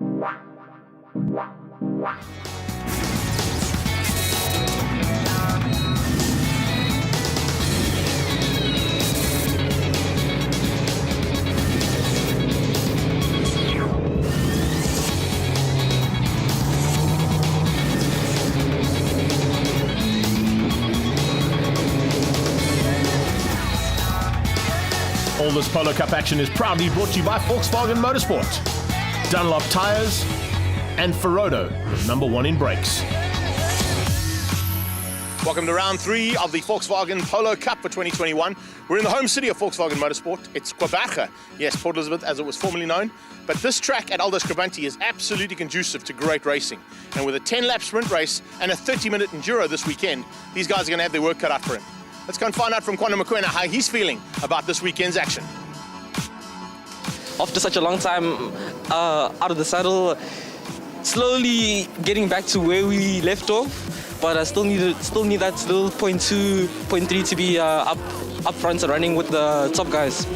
All this Polo Cup action is proudly brought to you by Volkswagen Motorsport, Dunlop Tires, and Ferodo, #1 in brakes. Welcome to round 3 of the Volkswagen Polo Cup for 2021. We're in the home city of Volkswagen Motorsport. It's Scribante, yes, Port Elizabeth as it was formerly known. But this track at Aldo Scribante is absolutely conducive to great racing. And with a 10-lap sprint race and a 30-minute enduro this weekend, these guys are going to have their work cut out for him. Let's go and find out from Kwanda Mokoena how he's feeling about this weekend's action. After such a long time out of the saddle, slowly getting back to where we left off, but I still need that little 0.2, 0.3 to be up front and running with the top guys.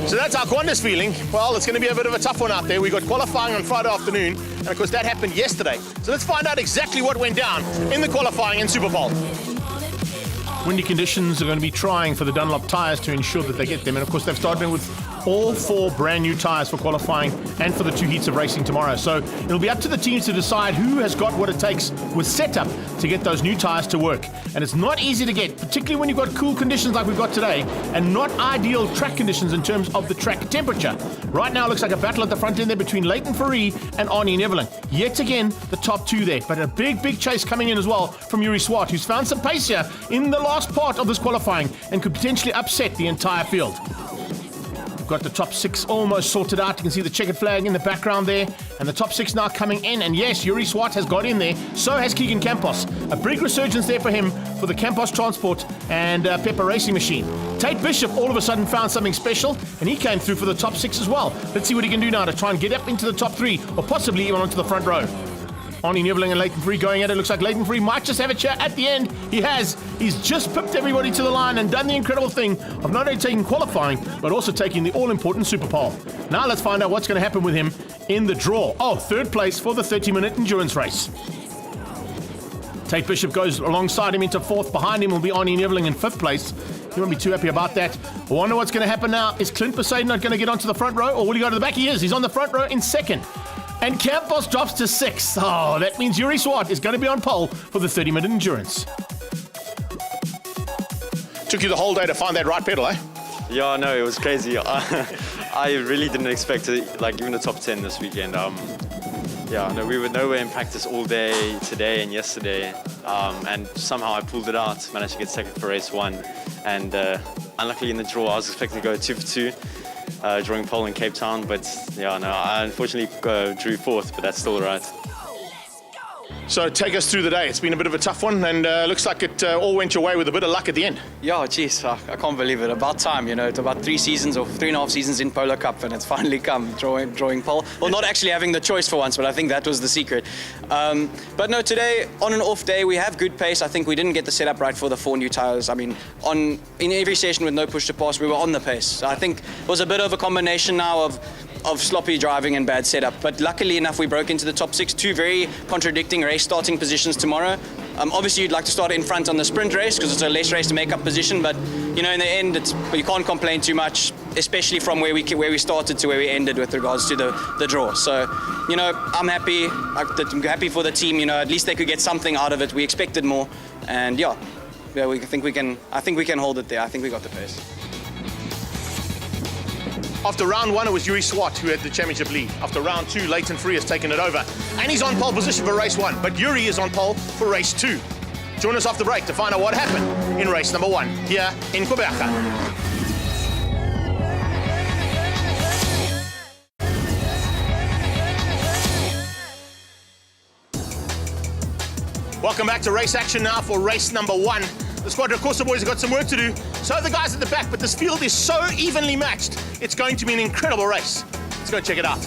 So that's how Kwanda's feeling. Well, it's going to be a bit of a tough one out there. We got qualifying on Friday afternoon, and of course that happened yesterday. So let's find out exactly what went down in the qualifying in Super Bowl. Windy conditions are going to be trying for the Dunlop tyres to ensure that they get them. And of course, they've started with all 4 brand new tyres for qualifying and for the 2 heats of racing tomorrow. So it'll be up to the teams to decide who has got what it takes with setup to get those new tyres to work. And it's not easy to get, particularly when you've got cool conditions like we've got today and not ideal track conditions in terms of the track temperature. Right now, it looks like a battle at the front end there between Leighton Fourie and Arnie Neveling. Yet again, the top 2 there. But a big chase coming in as well from Yuri Swart, who's found some pace here in the last part of this qualifying and could potentially upset the entire field. Got the top 6 almost sorted out. You can see the checkered flag in the background there. And the top 6 now coming in. And yes, Yuri Swart has got in there. So has Keegan Campos. A big resurgence there for him for the Campos Transport and Pepper Racing Machine. Tate Bishop all of a sudden found something special. And he came through for the top 6 as well. Let's see what he can do now to try and get up into the top 3. Or possibly even onto the front row. Arnie Neveling and Leighton Fourie going at it. Looks like Leighton Fourie might just have a chat at the end. He has. He's just pipped everybody to the line and done the incredible thing of not only taking qualifying, but also taking the all-important Super Pole. Now let's find out what's going to happen with him in the draw. Oh, 3rd place for the 30-minute endurance race. Tate Bishop goes alongside him into 4th. Behind him will be Arnie Neveling in 5th place. He won't be too happy about that. I wonder what's going to happen now. Is Clint Poseidon not going to get onto the front row, or will he go to the back? He is. He's on the front row in 2nd. And Campos drops to 6th. Oh, that means Yuri Swart is going to be on pole for the 30-minute endurance. Took you the whole day to find that right pedal, eh? Yeah, no, it was crazy. I really didn't expect it, like even the top 10 this weekend. Yeah, no, we were nowhere in practice all day today and yesterday, and somehow I pulled it out, managed to get 2nd for race 1, and unluckily in the draw I was expecting to go 2 for 2. Drawing pole in Cape Town, but yeah, no, I unfortunately drew 4th, but that's still all right. So take us through the day. It's been a bit of a tough one, and looks like it all went your way with a bit of luck at the end. Yeah, geez, I can't believe it. About time, you know. It's about 3 seasons or 3.5 seasons in Polo Cup, and it's finally come, drawing pole. Well, not actually having the choice for once, but I think that was the secret. But no, today, on an off day, we have good pace. I think we didn't get the setup right for the 4 new tyres. I mean, in every session with no push to pass, we were on the pace. So I think it was a bit of a combination now of sloppy driving and bad setup. But luckily enough, we broke into the top 6, 2 very contradicting race starting positions tomorrow. Obviously, you'd like to start in front on the sprint race because it's a less race to make up position, but you know, in the end, you can't complain too much, especially from where we started to where we ended with regards to the draw. So, you know, I'm happy. I'm happy for the team. You know, at least they could get something out of it. We expected more, and yeah, I think we can hold it there. I think we got the pace. After round 1, it was Yuri Swart who had the championship lead. After round 2, Leighton Fourie has taken it over. And he's on pole position for race 1, but Yuri is on pole for race 2. Join us after break to find out what happened in race number 1 here in Quebec. Welcome back to race action now for race number 1. The Squadra Corsa boys have got some work to do. So have the guys at the back, but this field is so evenly matched. It's going to be an incredible race. Let's go check it out.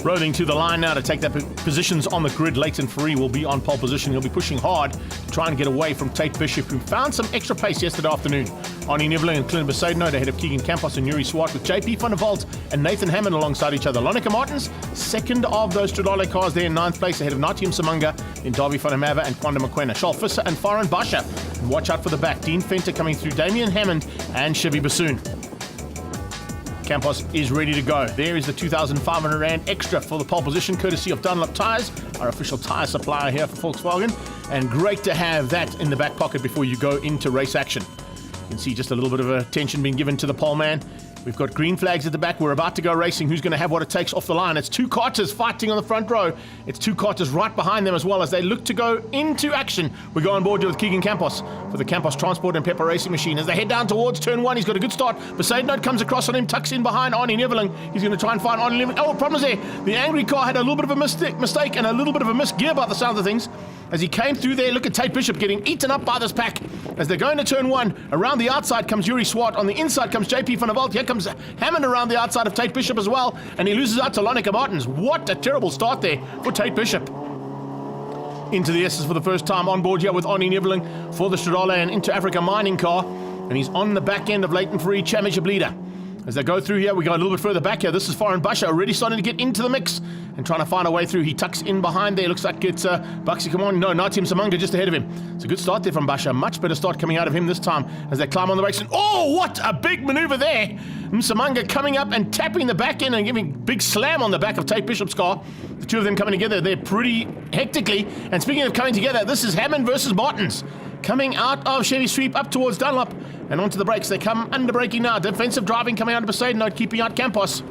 Rolling to the line now to take their positions on the grid. Leighton Fourie will be on pole position. He'll be pushing hard to try and get away from Tate Bishop, who found some extra pace yesterday afternoon. Arnie Niveling and Clint Besaidnout ahead of Keegan Campos and Yuri Swart, with JP van der Walt and Nathan Hammond alongside each other. Lonica Martins, second of those Stradale cars there in 9th place, ahead of Natim Samanga, in Darby van der Merwe and Kwanda Mokwena. Charles Visser and Farhan Basha. And watch out for the back. Dean Fenter coming through, Damian Hammond and Chevy Bassoon. Campos is ready to go. There is the 2,500 Rand extra for the pole position, courtesy of Dunlop Tyres, our official tyre supplier here for Volkswagen. And great to have that in the back pocket before you go into race action. You can see just a little bit of attention being given to the pole man. We've got green flags at the back. We're about to go racing. Who's going to have what it takes off the line? It's two Carters fighting on the front row. It's two Carters right behind them as well as they look to go into action. We go on board with Keegan Campos for the Campos Transport and Pepper Racing Machine. As they head down towards turn 1, he's got a good start. Besaidnout comes across on him, tucks in behind Arnie Niveling. He's going to try and find Arnie Niveling. Oh, problem is there. The angry car had a little bit of a mistake and a little bit of a missed gear by the sound of things. As he came through there, look at Tate Bishop getting eaten up by this pack. As they're going to turn 1, around the outside comes Yuri Swart. On the inside comes JP van der Walt. Here comes Hammond around the outside of Tate Bishop as well. And he loses out to Lonica Martins. What a terrible start there for Tate Bishop. Into the S's for the first time on board here with Arnie Niveling for the Stradale and Into Africa mining car. And he's on the back end of Leighton Free championship leader. As they go through here, we go a little bit further back here. This is Farhan Basha already starting to get into the mix and trying to find a way through. He tucks in behind there. Looks like it's Buxy, come on. No, Natim Samanga just ahead of him. It's a good start there from Basha. Much better start coming out of him this time as they climb on the brakes. And oh, what a big maneuver there. Samanga coming up and tapping the back end and giving a big slam on the back of Tate Bishop's car. The two of them coming together, they're pretty hectically. And speaking of coming together, this is Hammond versus Martins. Coming out of Chevy Sweep up towards Dunlop and onto the brakes. They come under braking now. Defensive driving coming out of Besaidnout, keeping out Campos.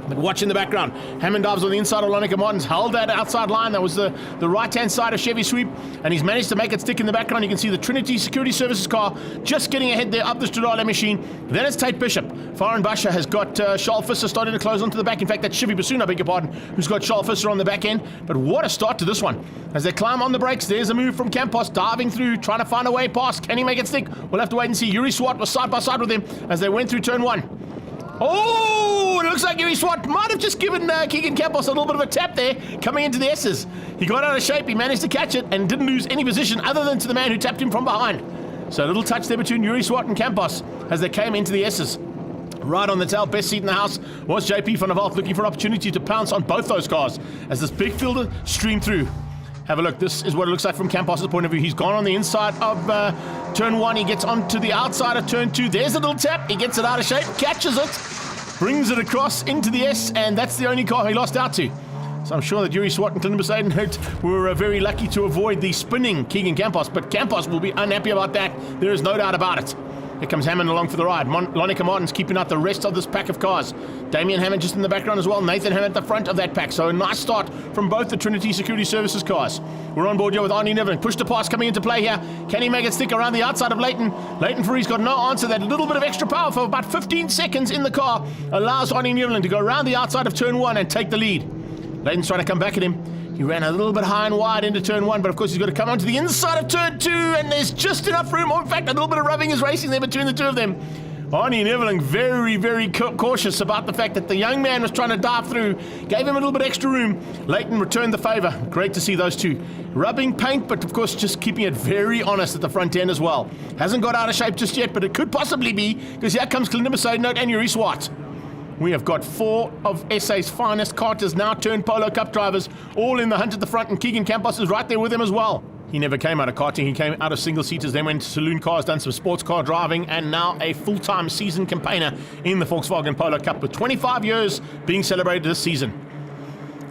But watch in the background. Hammond dives on the inside of Lonica Martins. Held that outside line. That was the right-hand side of Chevy Sweep. And he's managed to make it stick in the background. You can see the Trinity Security Services car just getting ahead there up the Stradale machine. Then it's Tate Bishop. Farhan Basha has got Charles Visser starting to close onto the back. In fact, that's Chevy Bassoon, I beg your pardon, who's got Charles Visser on the back end. But what a start to this one. As they climb on the brakes, there's a move from Campos, diving through, trying to find a way past. Can he make it stick? We'll have to wait and see. Yuri Swart was side by side with him as they went through turn 1. Oh, it looks like Yuri Swart might have just given Keegan Campos a little bit of a tap there coming into the S's. He got out of shape, he managed to catch it and didn't lose any position other than to the man who tapped him from behind. So a little touch there between Yuri Swart and Campos as they came into the S's. Right on the tail, best seat in the house was JP van der Walt, looking for an opportunity to pounce on both those cars as this big fielder streamed through. Have a look. This is what it looks like from Campos' point of view. He's gone on the inside of turn 1. He gets onto the outside of turn 2. There's a little tap. He gets it out of shape, catches it, brings it across into the S, and that's the only car he lost out to. So I'm sure that Yuri Swart and Clinton Besaidnout were very lucky to avoid the spinning Keegan Campos, but Campos will be unhappy about that. There is no doubt about it. Here comes Hammond along for the ride. Lonica Martins keeping out the rest of this pack of cars. Damian Hammond just in the background as well. Nathan Hammond at the front of that pack. So a nice start from both the Trinity Security Services cars. We're on board here with Arnie Niveling. Push to pass coming into play here. Can he make it stick around the outside of Leighton? Leighton Free's got no answer. That little bit of extra power for about 15 seconds in the car allows Arnie Niveling to go around the outside of turn 1 and take the lead. Leighton's trying to come back at him. He ran a little bit high and wide into turn 1, but of course he's got to come onto the inside of turn 2, and there's just enough room. Or in fact, a little bit of rubbing is racing there between the two of them. Arnie Niveling very, very cautious about the fact that the young man was trying to dive through, gave him a little bit extra room. Leighton returned the favour. Great to see those two. Rubbing paint, but of course just keeping it very honest at the front end as well. Hasn't got out of shape just yet, but it could possibly be, because here comes Clinton Besaidnout and Yuri Swart. We have got 4 of SA's finest carters now turned Polo Cup drivers, all in the hunt at the front, and Keegan Campos is right there with him as well. He never came out of karting, he came out of single-seaters, then went to saloon cars, done some sports car driving, and now a full-time season campaigner in the Volkswagen Polo Cup, with 25 years being celebrated this season.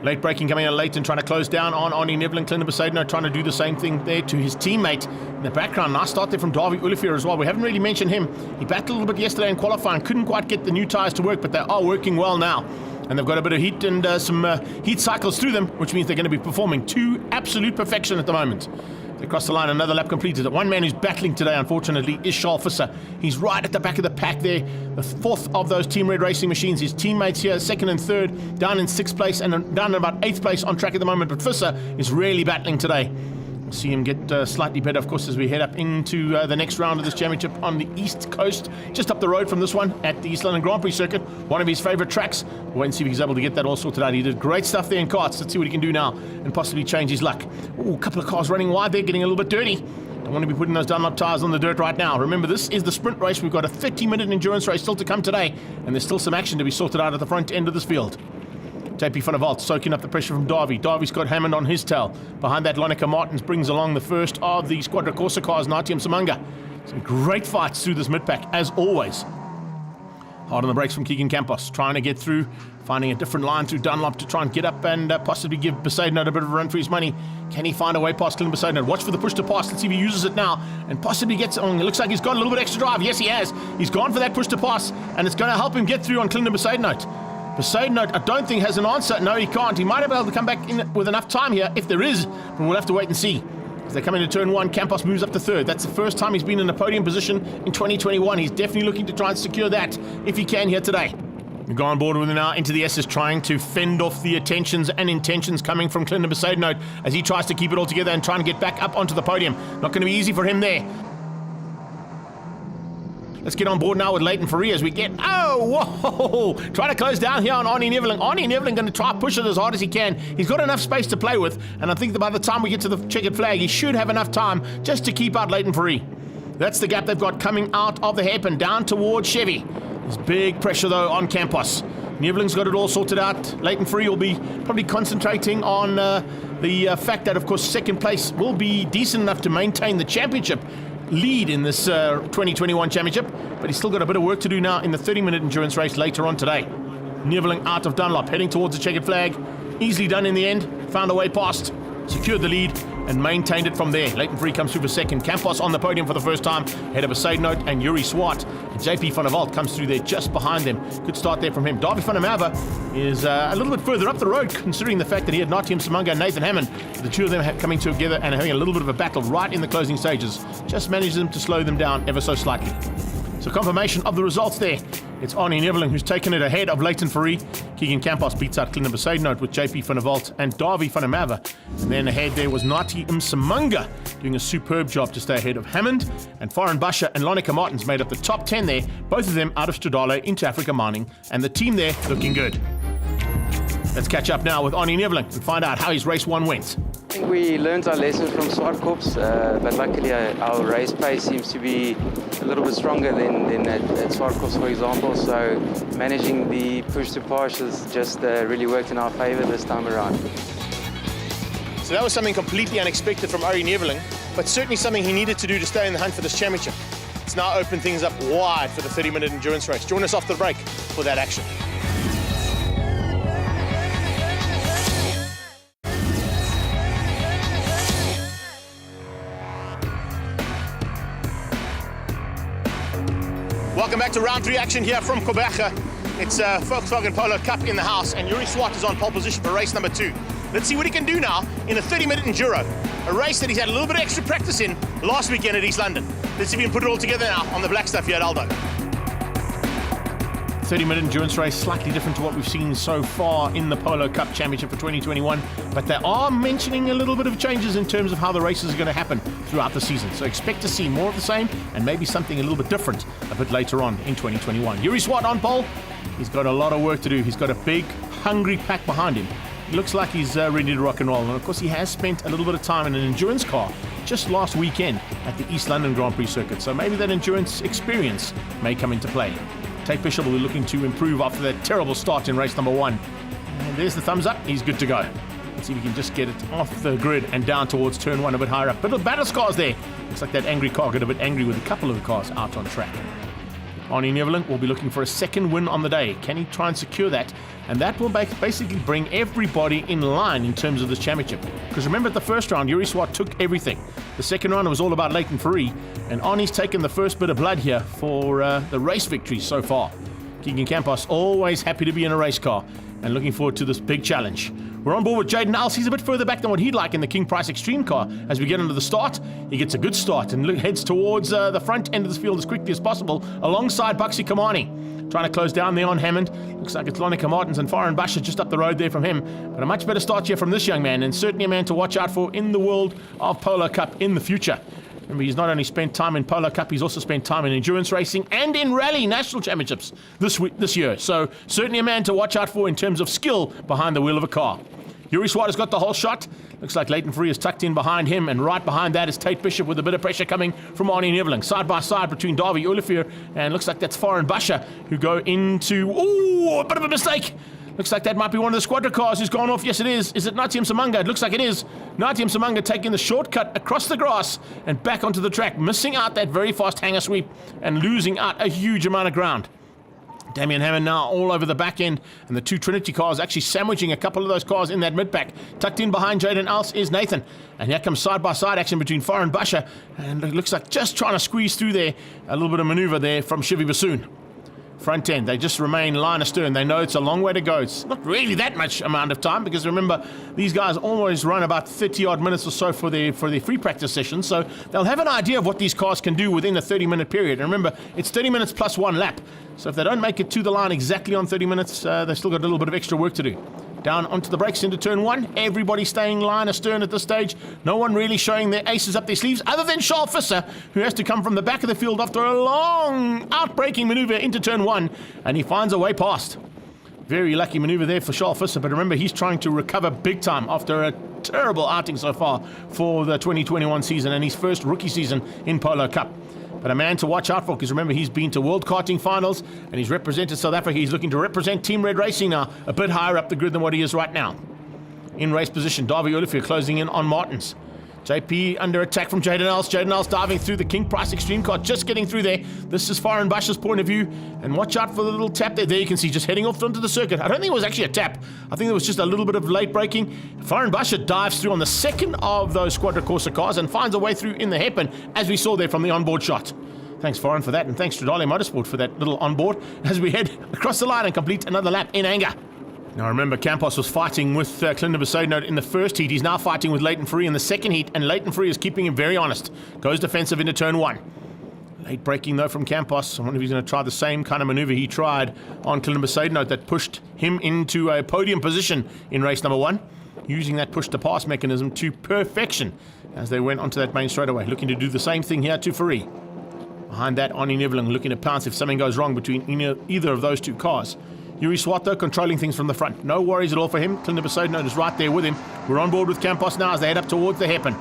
Late braking coming in late and trying to close down on Arnie Niveling. Clinton Besaidnout trying to do the same thing there to his teammate in the background. Nice start there from Davy Olivier as well. We haven't really mentioned him. He battled a little bit yesterday in qualifying, couldn't quite get the new tyres to work, but they are working well now. And they've got a bit of heat and some heat cycles through them, which means they're going to be performing to absolute perfection at the moment. They cross the line, another lap completed. One man who's battling today, unfortunately, is Charles Visser. He's right at the back of the pack there. The 4th of those Team Red Racing machines. His teammates here, 2nd and 3rd, down in 6th place and down in about 8th place on track at the moment. But Visser is really battling today. We'll see him get slightly better, of course, as we head up into the next round of this championship on the East Coast, just up the road from this one at the East London Grand Prix circuit, one of his favourite tracks. We'll wait and see if he's able to get that all sorted out. He did great stuff there in karts. Let's see what he can do now and possibly change his luck. Ooh, a couple of cars running wide there, getting a little bit dirty. Don't want to be putting those Dunlop tyres on the dirt right now. Remember, this is the sprint race. We've got a 30-minute endurance race still to come today, and there's still some action to be sorted out at the front end of this field. JP van der Walt soaking up the pressure from Davy. Davy's got Hammond on his tail. Behind that, Lonica Martins brings along the first of the Squadra Corsa cars, Natium Samanga. Some great fights through this mid-pack, as always. Hard on the brakes from Keegan Campos, trying to get through, finding a different line through Dunlop to try and get up and possibly give Besaidnout a bit of a run for his money. Can he find a way past Clint Besaidnout? Watch for the push to pass. Let's see if he uses it now and possibly gets on. It looks like he's got a little bit extra drive. Yes, he has. He's gone for that push to pass, and it's going to help him get through on Clint Besaidnout. Besaidnout, I don't think, has an answer. No, he can't. He might have been able to come back in with enough time here, if there is, but we'll have to wait and see. As they come into turn one, Campos moves up to third. That's the first time he's been in a podium position in 2021. He's definitely looking to try and secure that, if he can, here today. We go on board with him now into the S's, trying to fend off the attentions and intentions coming from Clinton Besaidnout as he tries to keep it all together and trying to get back up onto the podium. Not going to be easy for him there. Let's get on board now with Leighton Fourie as we get... Oh, whoa! Trying to close down here on Arnie Neveling. Arnie Neveling going to try to push it as hard as he can. He's got enough space to play with, and I think that by the time we get to the checkered flag, he should have enough time just to keep out Leighton Fourie. That's the gap they've got coming out of the hairpin down towards Chevy. There's big pressure, though, on Campos. Neveling's got it all sorted out. Leighton Fourie will be probably concentrating on the fact that, of course, second place will be decent enough to maintain the championship lead in this 2021 championship, but he's still got a bit of work to do now in the 30-minute endurance race later on today. Neveling out of Dunlop, heading towards the checkered flag. Easily done in the end. Found a way past, secured the lead, and maintained it from there. Leighton Fourie comes through for second. Campos on the podium for the first time, ahead of Besaidnout and Yuri Swart. And JP van der Walt comes through there just behind them. Good start there from him. Davy van der Merwe is a little bit further up the road, considering the fact that he had Natium Samanga and Nathan Hammond. The two of them coming together and having a little bit of a battle right in the closing stages. Just managed them to slow them down ever so slightly. So confirmation of the results there. It's Arnie Neveling who's taken it ahead of Leighton Fourie. Keegan Campos beats out Clinton Besaidnout with JP van der Walt and Davy van der Merwe. And then ahead there was Nati Msamanga doing a superb job to stay ahead of Hammond. And Foreign Basha and Lonica Martins made up the top 10 there, both of them out of Stradale into Africa Mining. And the team there looking good. Let's catch up now with Arnie Neveling and find out how his race one went. I think we learned our lessons from Swartkops, but luckily our race pace seems to be a little bit stronger than at Swartkops, for example. So managing the push to pass has just really worked in our favour this time around. So that was something completely unexpected from Arnie Neveling, but certainly something he needed to do to stay in the hunt for this championship. It's now opened things up wide for the 30-minute endurance race. Join us after the break for that action. Welcome back to round 3 action here from Koberge. It's Volkswagen Polo Cup in the house, and Yuri Swart is on pole position for race number 2. Let's see what he can do now in a 30-minute enduro, a race that he's had a little bit of extra practice in last weekend at East London. Let's see if he can put it all together now on the black stuff here at Aldo. 30-minute endurance race, slightly different to what we've seen so far in the Polo Cup Championship for 2021, but they are mentioning a little bit of changes in terms of how the races are going to happen throughout the season. So expect to see more of the same and maybe something a little bit different a bit later on in 2021. Yuri Swart on pole. He's got a lot of work to do. He's got a big, hungry pack behind him. He looks like he's ready to rock and roll. And of course, he has spent a little bit of time in an endurance car just last weekend at the East London Grand Prix circuit. So maybe that endurance experience may come into play. Tate Bishop will be looking to improve after that terrible start in race number 1. And there's the thumbs up. He's good to go. Let's see if we can just get it off the grid and down towards turn 1 a bit higher up. Bit of battle scars there. Looks like that angry car got a bit angry with a couple of the cars out on track. Arnie Neveling will be looking for a second win on the day. Can he try and secure that? And that will basically bring everybody in line in terms of this championship. Because remember, at the first round, Yuri Swart took everything. The second round was all about Leighton Fourie, and Arnie's taken the first bit of blood here for the race victories so far. Keegan Campos always happy to be in a race car and looking forward to this big challenge. We're on board with Jaden Alls. He's a bit further back than what he'd like in the King Price Extreme car. As we get into the start, he gets a good start and heads towards the front end of this field as quickly as possible alongside Buxy Kamani. Trying to close down there on Hammond. Looks like it's Lonica Martins and Foreign Basha just up the road there from him. But a much better start here from this young man, and certainly a man to watch out for in the world of Polo Cup in the future. Remember, he's not only spent time in Polo Cup, he's also spent time in endurance racing and in rally national championships this year. So certainly a man to watch out for in terms of skill behind the wheel of a car. Yuri Swater's got the whole shot. Looks like Leighton Free is tucked in behind him, and right behind that is Tate Bishop with a bit of pressure coming from Arnie Neveling. Side by side between Davy Olivier and looks like that's Foreign Basha who go into... Ooh, a bit of a mistake. Looks like that might be one of the squadron cars who's gone off. Yes, it is. Is it Natium Samanga? It looks like it is. Natium Samanga taking the shortcut across the grass and back onto the track, missing out that very fast hanger sweep and losing out a huge amount of ground. Damien Hammond now all over the back end, and the two Trinity cars actually sandwiching a couple of those cars in that mid-pack. Tucked in behind Jaden Else is Nathan, and here comes side-by-side action between Foreign Basha, and it looks like just trying to squeeze through there. A little bit of maneuver there from Chevy Bassoon. Front end, they just remain line astern. They know it's a long way to go. It's not really that much amount of time, because remember, these guys always run about 30-odd minutes or so for their free practice sessions, so they'll have an idea of what these cars can do within a 30-minute period. And remember, it's 30 minutes plus one lap. So if they don't make it to the line exactly on 30 minutes, they've still got a little bit of extra work to do. Down onto the brakes into turn one. Everybody staying line astern at this stage. No one really showing their aces up their sleeves, other than Charles Visser, who has to come from the back of the field after a long outbraking maneuver into turn one, and he finds a way past. Very lucky maneuver there for Charles Visser, but remember, he's trying to recover big time after a terrible outing so far for the 2021 season and his first rookie season in Polo Cup. But a man to watch out for, because remember, he's been to World Karting Finals and he's represented South Africa. He's looking to represent Team Red Racing now, a bit higher up the grid than what he is right now. In race position, Davy Olivier closing in on Martins. JP under attack from Jaden Else. Jaden Else diving through the King Price Extreme car, just getting through there. This is Foreign Basha's point of view. And watch out for the little tap there. There you can see just heading off onto the circuit. I don't think it was actually a tap. I think it was just a little bit of late braking. Foreign Basha dives through on the second of those Squadra Corsa cars and finds a way through in the hairpin, as we saw there from the onboard shot. Thanks, Foreign, for that, and thanks to Stradale Motorsport for that little onboard as we head across the line and complete another lap in anger. Now remember, Campos was fighting with Clinton Besaidnote in the first heat. He's now fighting with Leighton Free in the second heat, and Leighton Free is keeping him very honest. Goes defensive into turn one. Late braking though from Campos. I wonder if he's going to try the same kind of maneuver he tried on Clinton Besaidnote that pushed him into a podium position in race number one, using that push-to-pass mechanism to perfection as they went onto that main straightaway. Looking to do the same thing here to Free. Behind that, Arnie Neveling looking to pounce if something goes wrong between either of those two cars. Yuri Swart, though, controlling things from the front. No worries at all for him. Clinton Besaidnote is right there with him. We're on board with Campos now as they head up towards the hairpin.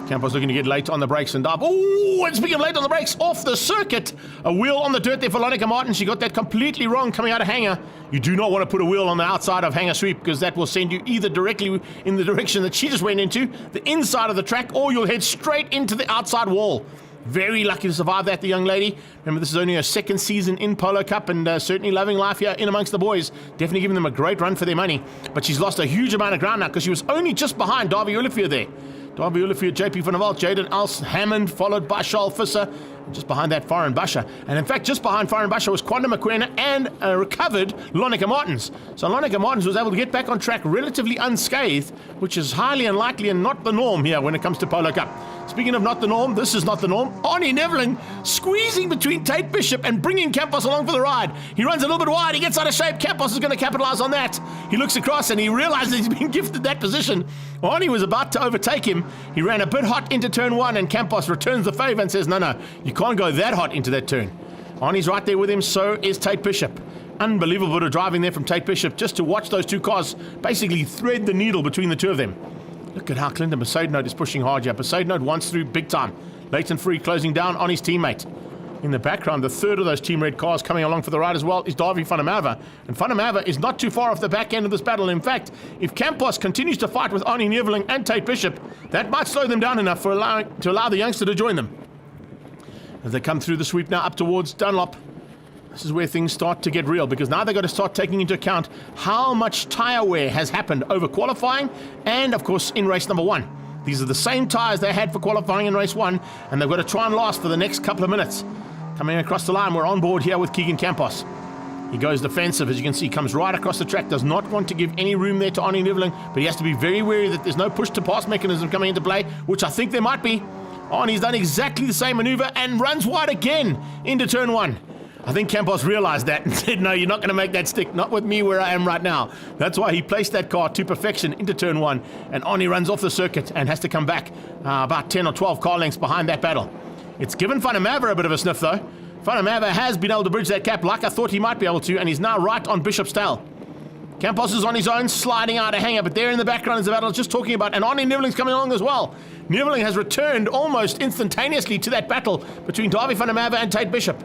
Campos looking to get late on the brakes and dive. Oh, and speaking of late on the brakes, off the circuit. A wheel on the dirt there for Lonica Martin. She got that completely wrong coming out of hanger. You do not want to put a wheel on the outside of hanger sweep, because that will send you either directly in the direction that she just went into, the inside of the track, or you'll head straight into the outside wall. Very lucky to survive that, the young lady. Remember, this is only her second season in Polo Cup, and certainly loving life here in amongst the boys. Definitely giving them a great run for their money. But she's lost a huge amount of ground now, because she was only just behind Davy Olivier there. Davy Olivier, JP van der Walt, Jaden Else, Hammond, followed by Charles Visser. Just behind that, Foreign Basha. And in fact, just behind Foreign Basha was Quanda McQueen and recovered Lonica Martins. So Lonica Martins was able to get back on track relatively unscathed, which is highly unlikely and not the norm here when it comes to Polo Cup. Speaking of not the norm, this is not the norm. Arnie Neveling squeezing between Tate Bishop and bringing Campos along for the ride. He runs a little bit wide, he gets out of shape. Campos is going to capitalize on that. He looks across and he realizes he's been gifted that position. Arnie was about to overtake him. He ran a bit hot into turn one, and Campos returns the favor and says, no, you can't go that hot into that turn. Arnie's right there with him, so is Tate Bishop. Unbelievable bit of driving there from Tate Bishop, just to watch those two cars basically thread the needle between the two of them. Look at how Clinton Besaidnote is pushing hard here. Besaidnote wants through big time. Leighton Free closing down on his teammate. In the background, the third of those Team Red cars coming along for the ride as well is Davy van der Merwe. And van der Merwe is not too far off the back end of this battle. In fact, if Campos continues to fight with Arnie Neveling and Tate Bishop, that might slow them down enough to allow the youngster to join them. As they come through the sweep now up towards Dunlop, this is where things start to get real, because now they've got to start taking into account how much tyre wear has happened over qualifying and, of course, in race number one. These are the same tyres they had for qualifying in race one, and they've got to try and last for the next couple of minutes. Coming across the line, we're on board here with Keegan Campos. He goes defensive, as you can see, comes right across the track, does not want to give any room there to Arnie Neveling, but he has to be very wary that there's no push-to-pass mechanism coming into play, which I think there might be. Arnie's done exactly the same maneuver and runs wide again into turn one. I think Campos realized that and said, no, you're not going to make that stick, not with me where I am right now. That's why he placed that car to perfection into turn one, and Arnie runs off the circuit and has to come back about 10 or 12 car lengths behind that battle. It's given Van der Merwe a bit of a sniff, though. Van der Merwe has been able to bridge that gap like I thought he might be able to, and he's now right on Bishop's tail. Campos is on his own, sliding out a hanger, but there in the background is the battle just talking about, and Arnie Niveling's coming along as well. Niveling has returned almost instantaneously to that battle between Davy van der Merwe and Tate Bishop.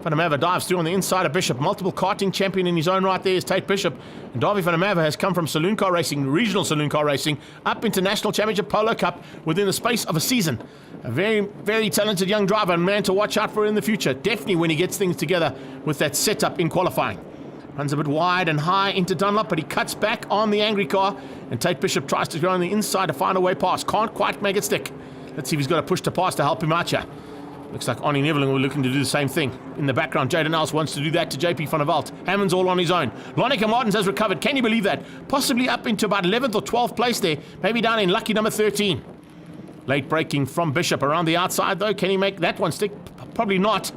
Van der Merwe dives through on the inside of Bishop. Multiple karting champion in his own right there is Tate Bishop. And Davy van der Merwe has come from saloon car racing, regional saloon car racing, up into National Championship Polo Cup within the space of a season. A very, very talented young driver and man to watch out for in the future. Definitely when he gets things together with that setup in qualifying. Runs a bit wide and high into Dunlop, but he cuts back on the angry car. And Tate Bishop tries to go on the inside to find a way past. Can't quite make it stick. Let's see if he's got a push to pass to help him out here. Looks like Arnie Niveling will looking to do the same thing. In the background, Jaden Else wants to do that to JP van der Walt. Hammond's all on his own. Lonica Martins has recovered. Can you believe that? Possibly up into about 11th or 12th place there. Maybe down in lucky number 13. Late braking from Bishop around the outside, though. Can he make that one stick? Probably not.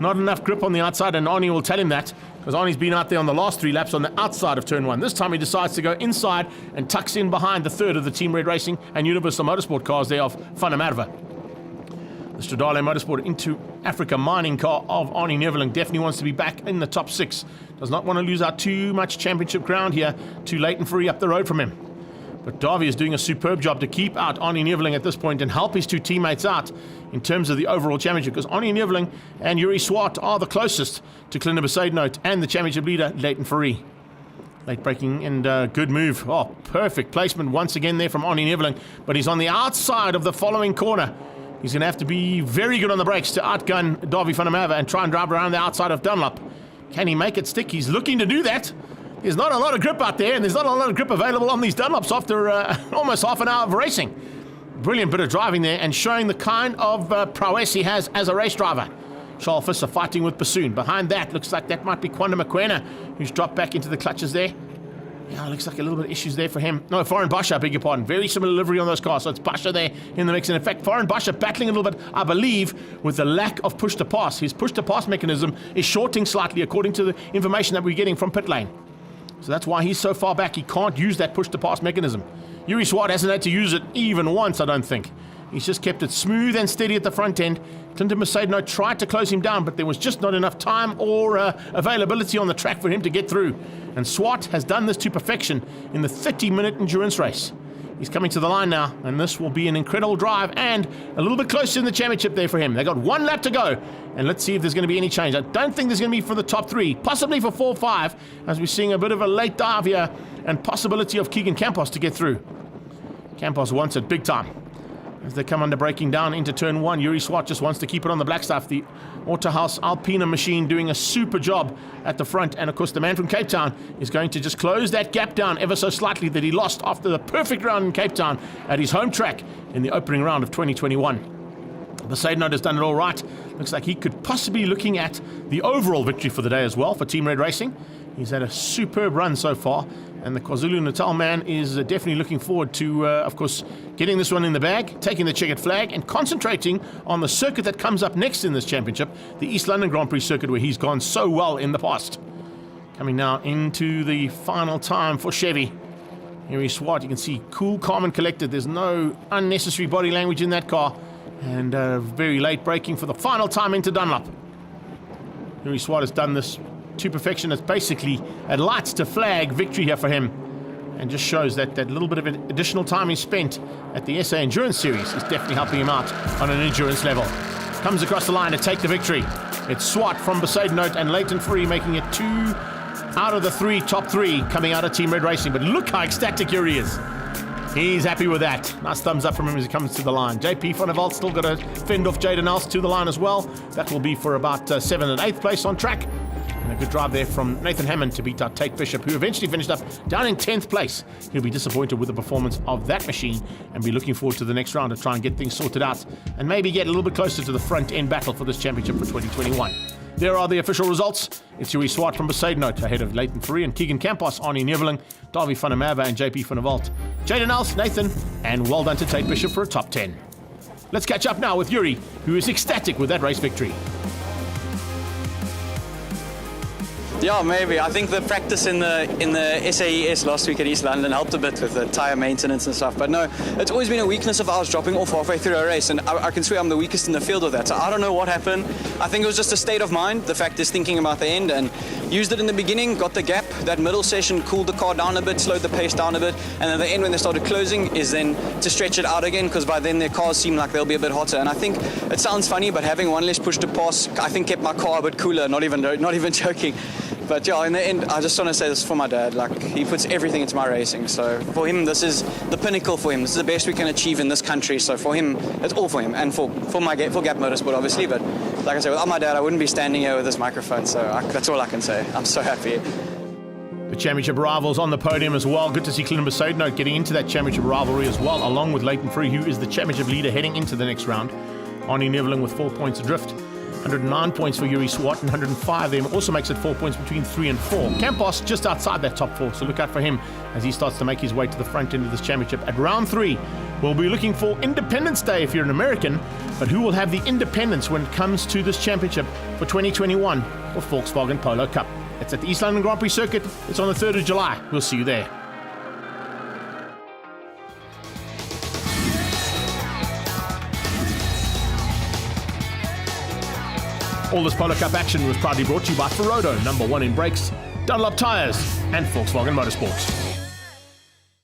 Not enough grip on the outside, and Arnie will tell him that, because Arnie's been out there on the last 3 laps on the outside of turn 1. This time he decides to go inside and tucks in behind the third of the Team Red Racing and Universal Motorsport cars there of Van der Merwe. The Stradale Motorsport into Africa mining car of Arnie Niveling definitely wants to be back in the top 6. Does not want to lose out too much championship ground here to Leighton Fourie up the road from him. But Davy is doing a superb job to keep out Arnie Niveling at this point and help his 2 teammates out in terms of the overall championship, because Arnie Niveling and Yuri Swart are the closest to Clinder Besaidnout and the championship leader, Leighton Fourie. Late braking and good move. Oh, perfect placement once again there from Arnie Niveling, but he's on the outside of the following corner. He's going to have to be very good on the brakes to outgun Davy van der Merwe and try and drive around the outside of Dunlop. Can he make it stick? He's looking to do that. There's not a lot of grip out there, and there's not a lot of grip available on these Dunlops after almost half an hour of racing. Brilliant bit of driving there and showing the kind of prowess he has as a race driver. Charles Visser fighting with Bassoon. Behind that, looks like that might be Kwanda Mokoena, who's dropped back into the clutches there. Yeah, looks like a little bit of issues there for him. No, Foreign Basha, I beg your pardon. Very similar livery on those cars, so it's Basha there in the mix. And in fact, Foreign Basha battling a little bit, I believe, with the lack of push to pass. His push to pass mechanism is shorting slightly, according to the information that we're getting from pit lane. So that's why he's so far back. He can't use that push to pass mechanism. Yuri Swart hasn't had to use it even once, I don't think. He's just kept it smooth and steady at the front end. Clinton Besaidnout tried to close him down, but there was just not enough time or availability on the track for him to get through. And Swart has done this to perfection in the 30-minute endurance race. He's coming to the line now, and this will be an incredible drive and a little bit closer in the championship there for him. They got 1 lap to go, and let's see if there's going to be any change. I don't think there's going to be for the top 3, possibly for 4-5, as we're seeing a bit of a late dive here and possibility of Keegan Campos to get through. Campos wants it big time. As they come under braking down into turn 1, Yuri Swart just wants to keep it on the black stuff. The Autohaus Alpina machine doing a super job at the front. And of course, the man from Cape Town is going to just close that gap down ever so slightly that he lost after the perfect round in Cape Town at his home track in the opening round of 2021. Besaidnout has done it all right. Looks like he could possibly be looking at the overall victory for the day as well for Team Red Racing. He's had a superb run so far, and the KwaZulu-Natal man is definitely looking forward to, of course, getting this one in the bag, taking the checkered flag, and concentrating on the circuit that comes up next in this championship, the East London Grand Prix circuit, where he's gone so well in the past. Coming now into the final time for Chevy. Yuri Swart, you can see cool, calm, and collected. There's no unnecessary body language in that car, and very late braking for the final time into Dunlop. Yuri Swart has done this to perfection. It's basically a lights to flag victory here for him, and just shows that that little bit of additional time he spent at the SA Endurance Series is definitely helping him out on an endurance level. Comes across the line to take the victory. It's Swart from Besaidnout and Leighton Fourie making it 2 out of the 3 top 3 coming out of Team Red Racing. But look how ecstatic Yuri is. He's happy with that. Nice thumbs up from him as he comes to the line. JP van der Walt still got to fend off Jaden Else to the line as well. That will be for about 7th and 8th place on track. And a good drive there from Nathan Hammond to beat out Tate Bishop, who eventually finished up down in 10th place. He'll be disappointed with the performance of that machine and be looking forward to the next round to try and get things sorted out and maybe get a little bit closer to the front-end battle for this championship for 2021. There are the official results. It's Yuri Swart from Besaidnout ahead of Leighton Fourie and Keegan Campos, Arnie Niveling, Davy van der Merwe and JP van der Walt. Jaden Else, Nathan, and well done to Tate Bishop for a top 10. Let's catch up now with Yuri, who is ecstatic with that race victory. Yeah, maybe. I think the practice in the SAES last week at East London helped a bit with the tyre maintenance and stuff. But no, it's always been a weakness of ours dropping off halfway through a race, and I can swear I'm the weakest in the field with that. So I don't know what happened. I think it was just a state of mind. The fact is thinking about the end, and used it in the beginning, got the gap. That middle session cooled the car down a bit, slowed the pace down a bit, and then the end when they started closing is then to stretch it out again, because by then their cars seem like they'll be a bit hotter. And I think it sounds funny, but having one less push to pass, I think kept my car a bit cooler. Not even joking. But yeah, in the end, I just want to say this for my dad. Like, he puts everything into my racing. So for him, this is the pinnacle for him. This is the best we can achieve in this country. So for him, it's all for him, and for Gap Motorsport, obviously. But like I said, without my dad, I wouldn't be standing here with this microphone. So that's all I can say. I'm so happy. The championship rivals on the podium as well. Good to see Clinton Besaidnout getting into that championship rivalry as well, along with Leighton Free, who is the championship leader heading into the next round. Arnie Neveling with 4 points adrift. 109 points for Yuri Swart and 105 there. Also makes it 4 points between 3 and 4. Campos just outside that top 4, so look out for him as he starts to make his way to the front end of this championship. At round 3, we'll be looking for Independence Day if you're an American, but who will have the independence when it comes to this championship for 2021 of Volkswagen Polo Cup? It's at the East London Grand Prix circuit. It's on the 3rd of July. We'll see you there. All this Polo Cup action was proudly brought to you by Ferodo, #1 in brakes, Dunlop Tyres, and Volkswagen Motorsports.